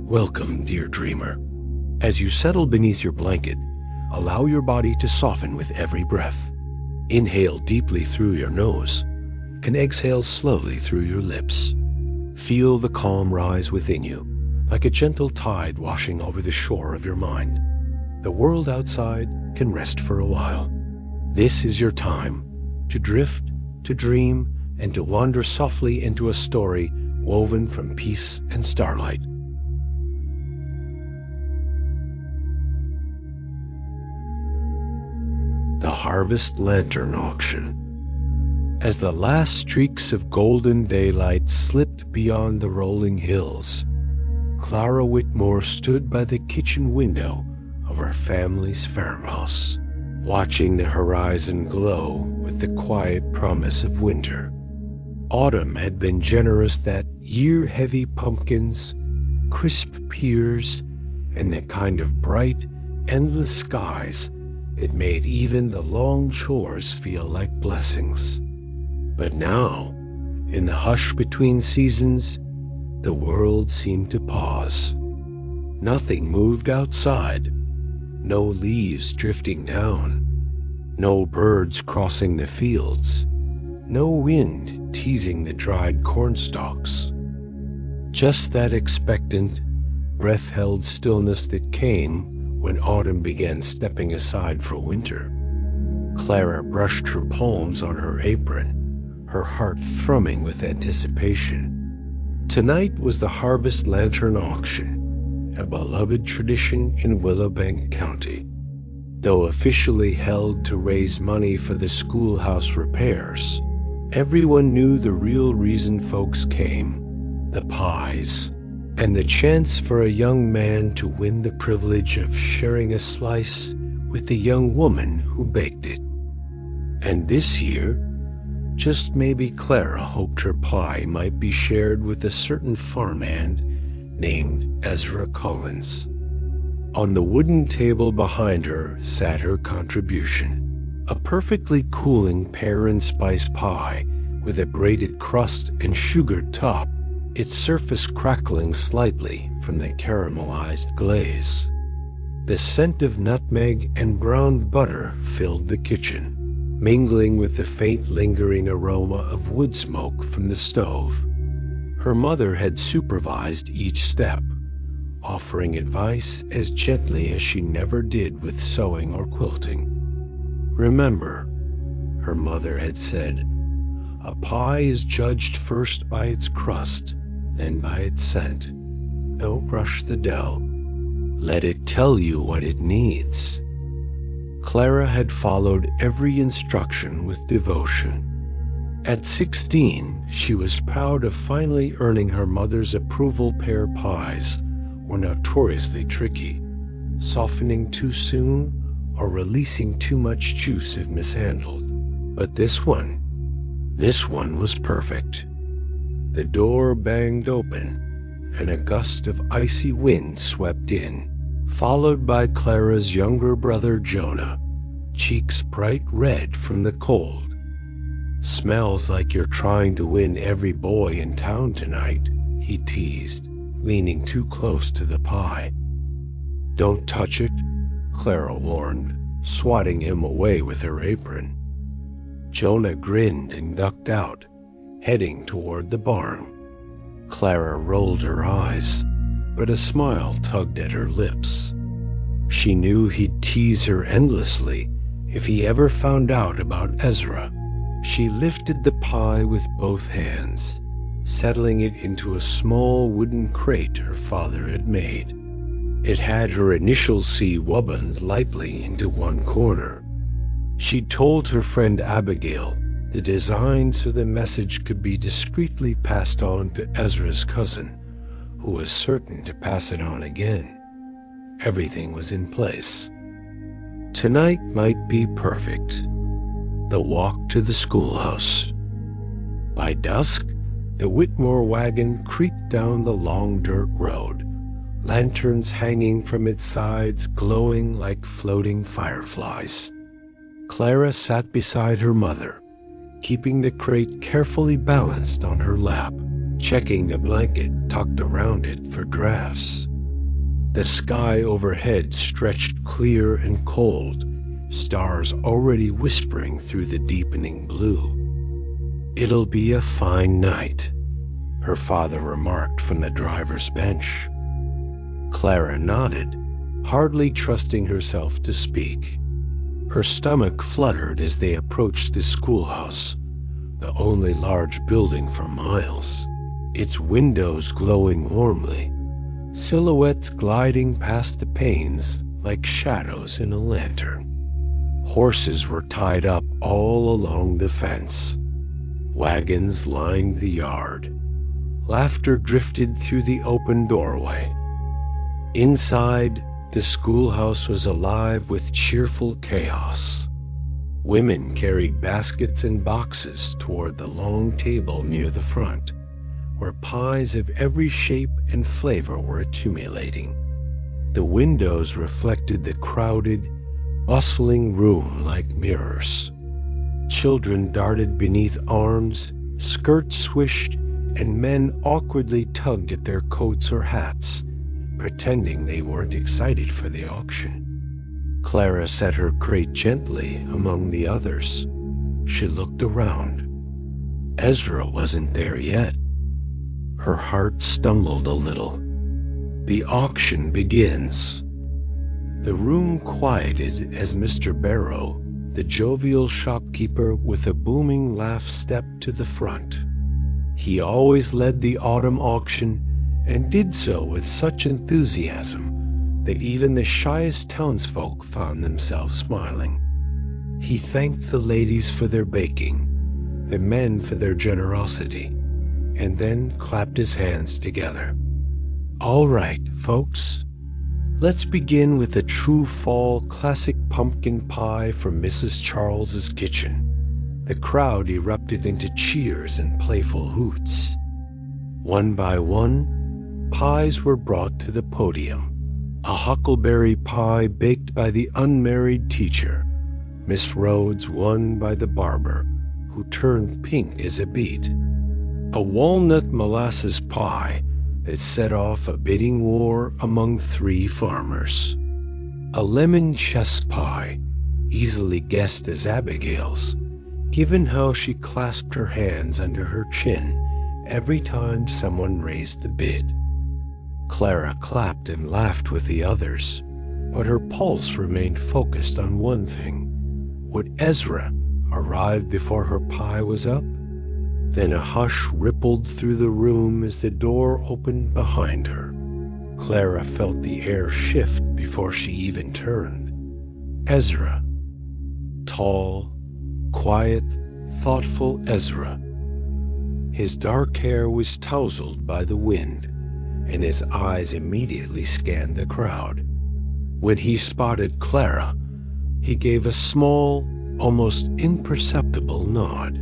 Welcome, dear dreamer. As you settle beneath your blanket, allow your body to soften with every breath. Inhale deeply through your nose and exhale slowly through your lips. Feel the calm rise within you, like a gentle tide washing over the shore of your mind. The world outside can rest for a while. This is your time to drift, to dream, and to wander softly into a story woven from peace and starlight. The Harvest Lantern Auction. As the last streaks of golden daylight slipped beyond the rolling hills, Clara Whitmore stood by the kitchen window of her family's farmhouse, watching the horizon glow with the quiet promise of winter. Autumn had been generous that year, heavy pumpkins, crisp pears, and the kind of bright, endless skies it made even the long chores feel like blessings. But now, in the hush between seasons, the world seemed to pause. Nothing moved outside. No leaves drifting down. No birds crossing the fields. No wind teasing the dried cornstalks. Just that expectant, breath-held stillness that came when autumn began stepping aside for winter. Clara brushed her palms on her apron, her heart thrumming with anticipation. Tonight was the Harvest Lantern Auction, a beloved tradition in Willowbank County. Though officially held to raise money for the schoolhouse repairs, everyone knew the real reason folks came: the pies. And the chance for a young man to win the privilege of sharing a slice with the young woman who baked it. And this year, just maybe Clara hoped her pie might be shared with a certain farmhand named Ezra Collins. On the wooden table behind her sat her contribution, a perfectly cooling pear and spice pie with a braided crust and sugared top, its surface crackling slightly from the caramelized glaze. The scent of nutmeg and browned butter filled the kitchen, mingling with the faint lingering aroma of wood smoke from the stove. Her mother had supervised each step, offering advice as gently as she never did with sewing or quilting. Remember, her mother had said, a pie is judged first by its crust, then by its scent. Don't rush the dough. Let it tell you what it needs. Clara had followed every instruction with devotion. At 16, she was proud of finally earning her mother's approval. Pear pies were notoriously tricky, softening too soon or releasing too much juice if mishandled. But this one was perfect. The door banged open, and a gust of icy wind swept in, followed by Clara's younger brother Jonah, cheeks bright red from the cold. Smells like you're trying to win every boy in town tonight, he teased, leaning too close to the pie. Don't touch it, Clara warned, swatting him away with her apron. Jonah grinned and ducked out, heading toward the barn. Clara rolled her eyes, but a smile tugged at her lips. She knew he'd tease her endlessly if he ever found out about Ezra. She lifted the pie with both hands, settling it into a small wooden crate her father had made. It had her initials C wobbined lightly into one corner. She'd told her friend Abigail the design so the message could be discreetly passed on to Ezra's cousin, who was certain to pass it on again. Everything was in place. Tonight might be perfect. The walk to the schoolhouse. By dusk, the Whitmore wagon creaked down the long dirt road, lanterns hanging from its sides glowing like floating fireflies. Clara sat beside her mother, keeping the crate carefully balanced on her lap, checking the blanket tucked around it for drafts. The sky overhead stretched clear and cold, stars already whispering through the deepening blue. "It'll be a fine night," her father remarked from the driver's bench. Clara nodded, hardly trusting herself to speak. Her stomach fluttered as they approached the schoolhouse, the only large building for miles, its windows glowing warmly, silhouettes gliding past the panes like shadows in a lantern. Horses were tied up all along the fence. Wagons lined the yard. Laughter drifted through the open doorway. Inside, the schoolhouse was alive with cheerful chaos. Women carried baskets and boxes toward the long table near the front, where pies of every shape and flavor were accumulating. The windows reflected the crowded, bustling room like mirrors. Children darted beneath arms, skirts swished, and men awkwardly tugged at their coats or hats, pretending they weren't excited for the auction. Clara set her crate gently among the others. She looked around. Ezra wasn't there yet. Her heart stumbled a little. The auction begins. The room quieted as Mr. Barrow, the jovial shopkeeper with a booming laugh, stepped to the front. He always led the autumn auction and did so with such enthusiasm that even the shyest townsfolk found themselves smiling. He thanked the ladies for their baking, the men for their generosity, and then clapped his hands together. "All right, folks. Let's begin with a true fall classic pumpkin pie from Mrs. Charles's kitchen." The crowd erupted into cheers and playful hoots. One by one, pies were brought to the podium. A huckleberry pie baked by the unmarried teacher. Miss Rhodes won by the barber, who turned pink as a beet. A walnut molasses pie that set off a bidding war among 3 farmers. A lemon chess pie, easily guessed as Abigail's, given how she clasped her hands under her chin every time someone raised the bid. Clara clapped and laughed with the others, but her pulse remained focused on one thing. Would Ezra arrive before her pie was up? Then a hush rippled through the room as the door opened behind her. Clara felt the air shift before she even turned. Ezra. Tall, quiet, thoughtful Ezra. His dark hair was tousled by the wind, and his eyes immediately scanned the crowd. When he spotted Clara, he gave a small, almost imperceptible nod.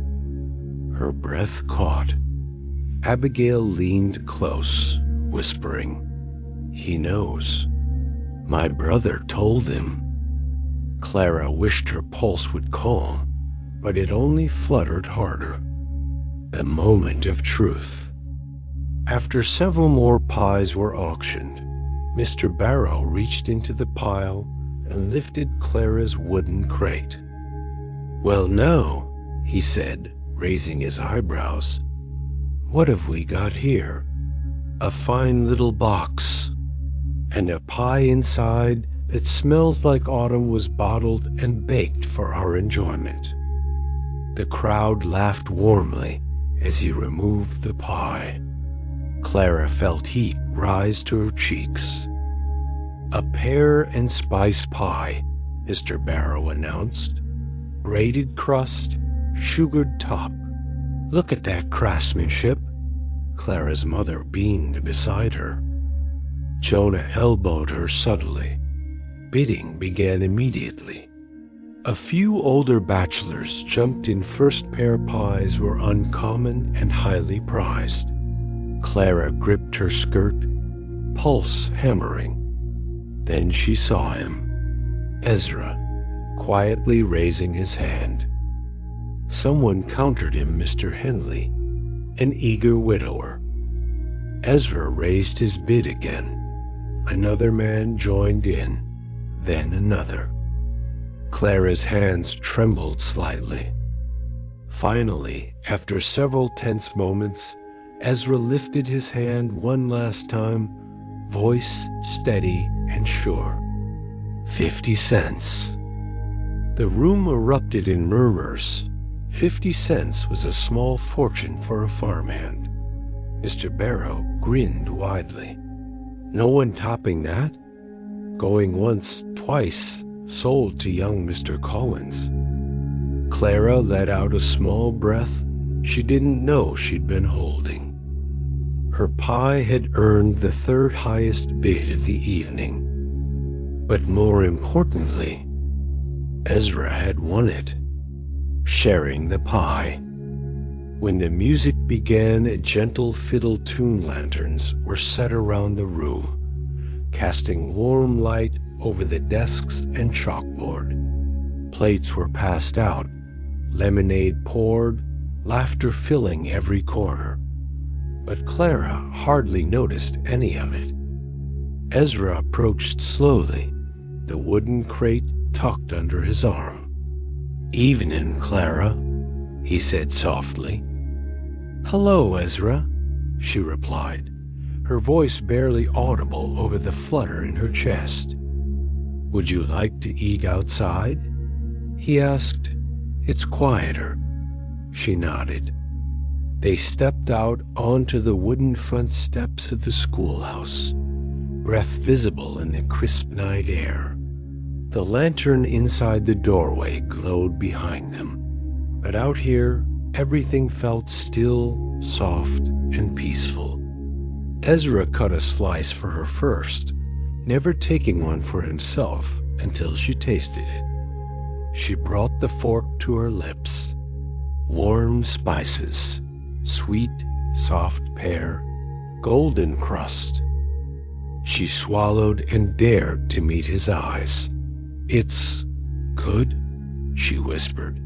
Her breath caught. Abigail leaned close, whispering, "He knows. My brother told him." Clara wished her pulse would calm, but it only fluttered harder. The moment of truth. After several more pies were auctioned, Mr. Barrow reached into the pile and lifted Clara's wooden crate. "Well, now," he said, raising his eyebrows, "what have we got here? A fine little box, and a pie inside that smells like autumn was bottled and baked for our enjoyment." The crowd laughed warmly as he removed the pie. Clara felt heat rise to her cheeks. "A pear and spice pie," Mr. Barrow announced. "Braided crust, sugared top. Look at that craftsmanship." Clara's mother beamed beside her. Jonah elbowed her subtly. Bidding began immediately. A few older bachelors jumped in. First pear pies were uncommon and highly prized. Clara gripped her skirt, pulse hammering. Then she saw him, Ezra, quietly raising his hand. Someone countered him, Mr. Henley, an eager widower. Ezra raised his bid again. Another man joined in, then another. Clara's hands trembled slightly. Finally, after several tense moments, Ezra lifted his hand one last time, voice steady and sure. 50 cents. The room erupted in murmurs. 50 cents was a small fortune for a farmhand. Mr. Barrow grinned widely. No one topping that? Going once, twice, sold to young Mr. Collins. Clara let out a small breath she didn't know she'd been holding. Her pie had earned the third highest bid of the evening. But more importantly, Ezra had won it, sharing the pie. When the music began, gentle fiddle tune lanterns were set around the room, casting warm light over the desks and chalkboard. Plates were passed out, lemonade poured, laughter filling every corner. But Clara hardly noticed any of it. Ezra approached slowly, the wooden crate tucked under his arm. "Evening, Clara," he said softly. "Hello, Ezra," she replied, her voice barely audible over the flutter in her chest. "Would you like to eat outside?" he asked. "It's quieter." She nodded. They stepped out onto the wooden front steps of the schoolhouse, breath visible in the crisp night air. The lantern inside the doorway glowed behind them, but out here, everything felt still, soft, and peaceful. Ezra cut a slice for her first, never taking one for himself until she tasted it. She brought the fork to her lips. Warm spices, sweet, soft pear, golden crust. She swallowed and dared to meet his eyes. "It's good," she whispered.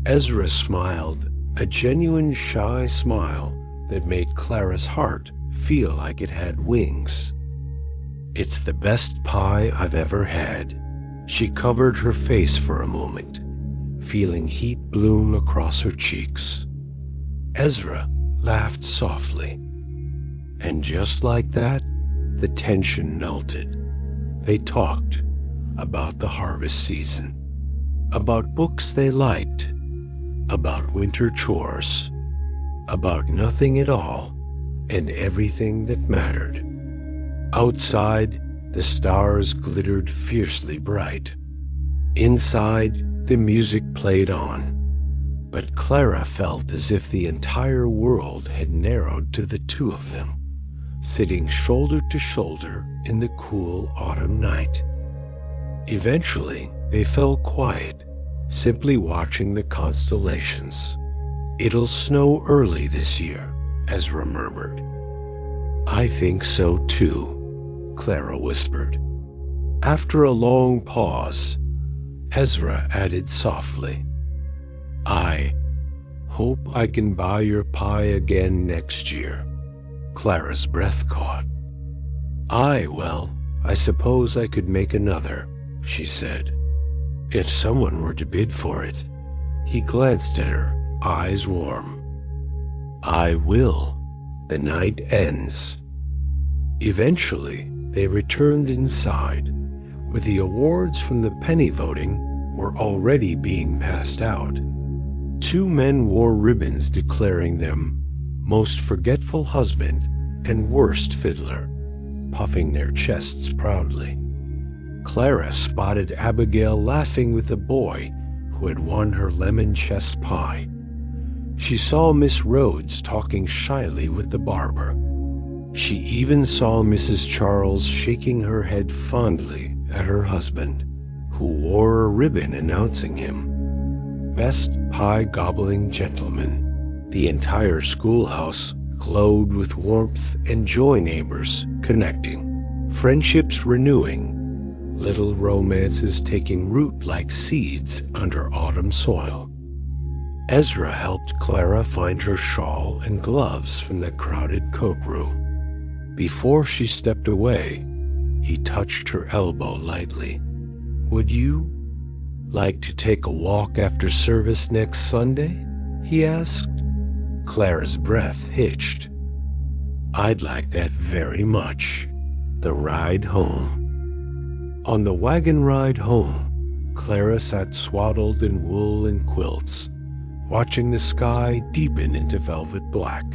Ezra smiled, a genuine shy smile that made Clara's heart feel like it had wings. "It's the best pie I've ever had." She covered her face for a moment, feeling heat bloom across her cheeks. Ezra laughed softly. And just like that, the tension melted. They talked about the harvest season, about books they liked, about winter chores, about nothing at all and everything that mattered. Outside, the stars glittered fiercely bright. Inside, the music played on. But Clara felt as if the entire world had narrowed to the two of them, sitting shoulder to shoulder in the cool autumn night. Eventually, they fell quiet, simply watching the constellations. "It'll snow early this year," Ezra murmured. "I think so too," Clara whispered. After a long pause, Ezra added softly, "I hope I can buy your pie again next year." Clara's breath caught. Well, I suppose I could make another," she said. "If someone were to bid for it." He glanced at her, eyes warm. "I will. The night ends." Eventually, they returned inside, where the awards from the penny voting were already being passed out. 2 men wore ribbons declaring them most forgetful husband and worst fiddler, puffing their chests proudly. Clara spotted Abigail laughing with a boy who had won her lemon chess pie. She saw Miss Rhodes talking shyly with the barber. She even saw Mrs. Charles shaking her head fondly at her husband, who wore a ribbon announcing him Best Pie-Gobbling Gentleman. The entire schoolhouse glowed with warmth and joy, neighbors connecting, friendships renewing, little romances taking root like seeds under autumn soil. Ezra helped Clara find her shawl and gloves from the crowded coat room. Before she stepped away, He touched her elbow lightly. "Would you like to take a walk after service next Sunday?" he asked. Clara's breath hitched. "I'd like that very much." The ride home. On the wagon ride home, Clara sat swaddled in wool and quilts, watching the sky deepen into velvet black.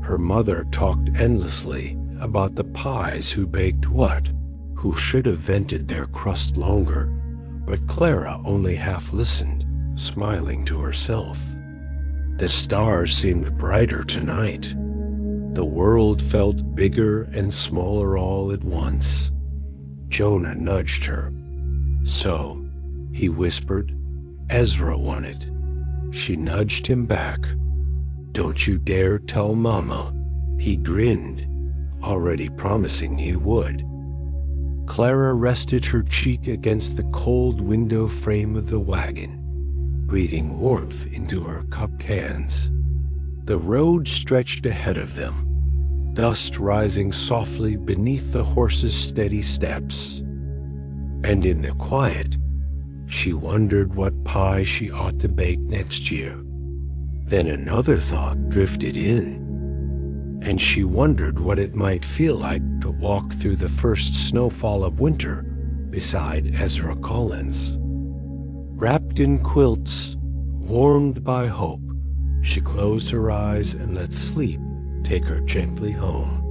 Her mother talked endlessly about the pies who baked what, who should have vented their crust longer, but Clara only half listened, smiling to herself. The stars seemed brighter tonight. The world felt bigger and smaller all at once. Jonah nudged her. "So," he whispered, "Ezra won it." She nudged him back. "Don't you dare tell Mama." He grinned, already promising he would. Clara rested her cheek against the cold window frame of the wagon, breathing warmth into her cupped hands. The road stretched ahead of them, dust rising softly beneath the horses' steady steps. And in the quiet, she wondered what pie she ought to bake next year. Then another thought drifted in, and she wondered what it might feel like to walk through the first snowfall of winter beside Ezra Collins. Wrapped in quilts, warmed by hope, she closed her eyes and let sleep take her gently home.